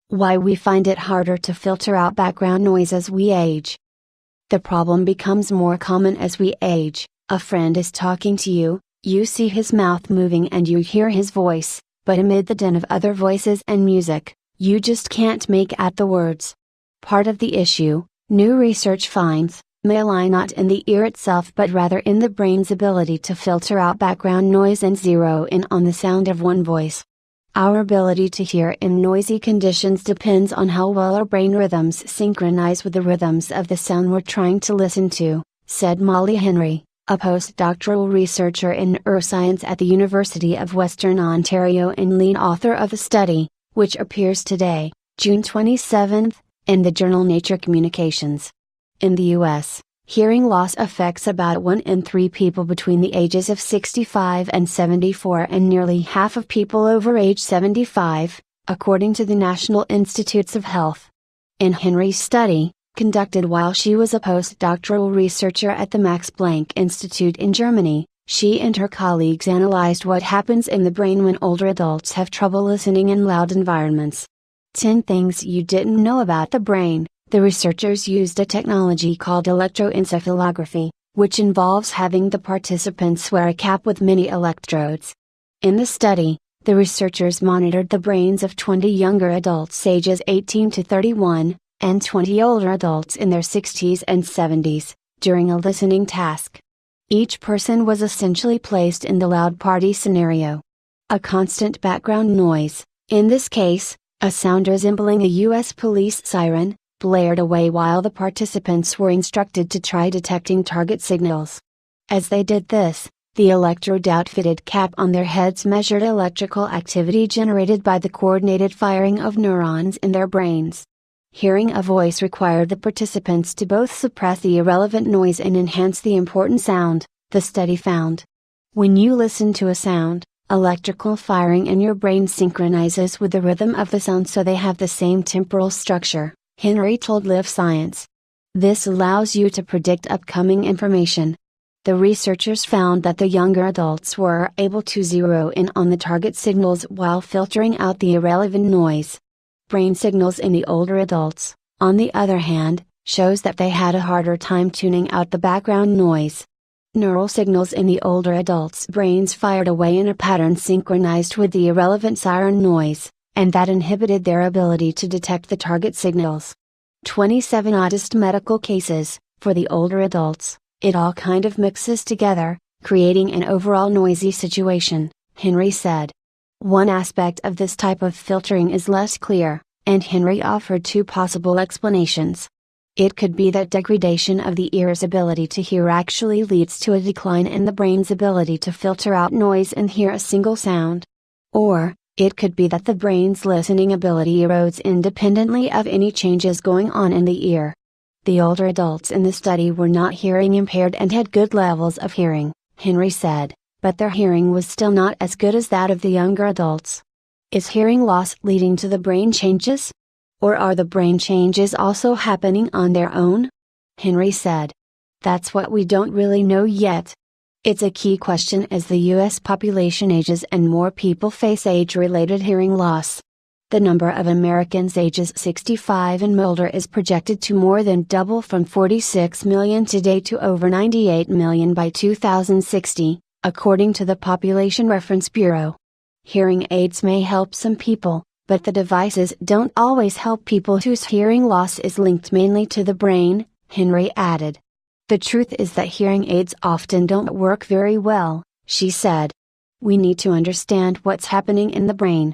Why we find it harder to filter out background noise as we age. The problem becomes more common as we age. A friend is talking to you, you see his mouth moving and you hear his voice, but amid the din of other voices and music, you just can't make out the words. Part of the issue, new research finds, may lie not in the ear itself but rather in the brain's ability to filter out background noise and zero in on the sound of one voice. Our ability to hear in noisy conditions depends on how well our brain rhythms synchronize with the rhythms of the sound we're trying to listen to, said Molly Henry, a postdoctoral researcher in neuroscience at the University of Western Ontario and lead author of the study, which appears today, June 27, in the journal Nature Communications. In the U.S., hearing loss affects about 1 in 3 people between the ages of 65 and 74 and nearly half of people over age 75, according to the National Institutes of Health. In Henry's study, conducted while she was a postdoctoral researcher at the Max Planck Institute in Germany, she and her colleagues analyzed what happens in the brain when older adults have trouble listening in loud environments. 10 things you didn't know about the brain. The researchers used a technology called electroencephalography, which involves having the participants wear a cap with many electrodes. In the study, the researchers monitored the brains of 20 younger adults ages 18 to 31, and 20 older adults in their 60s and 70s, during a listening task. Each person was essentially placed in the loud party scenario. A constant background noise, in this case, a sound resembling a U.S. police siren, blared away while the participants were instructed to try detecting target signals. As they did this, the electrode-outfitted cap on their heads measured electrical activity generated by the coordinated firing of neurons in their brains. Hearing a voice required the participants to both suppress the irrelevant noise and enhance the important sound, the study found. When you listen to a sound, electrical firing in your brain synchronizes with the rhythm of the sound so they have the same temporal structure, Henry told Live Science. This allows you to predict upcoming information. The researchers found that the younger adults were able to zero in on the target signals while filtering out the irrelevant noise. Brain signals in the older adults, on the other hand, shows that they had a harder time tuning out the background noise. Neural signals in the older adults' brains fired away in a pattern synchronized with the irrelevant siren noise, and that inhibited their ability to detect the target signals. 27 oddest medical cases. For the older adults, it all kind of mixes together, creating an overall noisy situation, Henry said. One aspect of this type of filtering is less clear, and Henry offered 2 possible explanations. It could be that degradation of the ear's ability to hear actually leads to a decline in the brain's ability to filter out noise and hear a single sound. Or, it could be that the brain's listening ability erodes independently of any changes going on in the ear. The older adults in the study were not hearing impaired and had good levels of hearing, Henry said, but their hearing was still not as good as that of the younger adults. Is hearing loss leading to the brain changes? Or are the brain changes also happening on their own? Henry said. That's what we don't really know yet. It's a key question as the U.S. population ages and more people face age-related hearing loss. The number of Americans ages 65 and older is projected to more than double from 46 million today to over 98 million by 2060, according to the Population Reference Bureau. Hearing aids may help some people, but the devices don't always help people whose hearing loss is linked mainly to the brain, Henry added. The truth is that hearing aids often don't work very well, she said. We need to understand what's happening in the brain.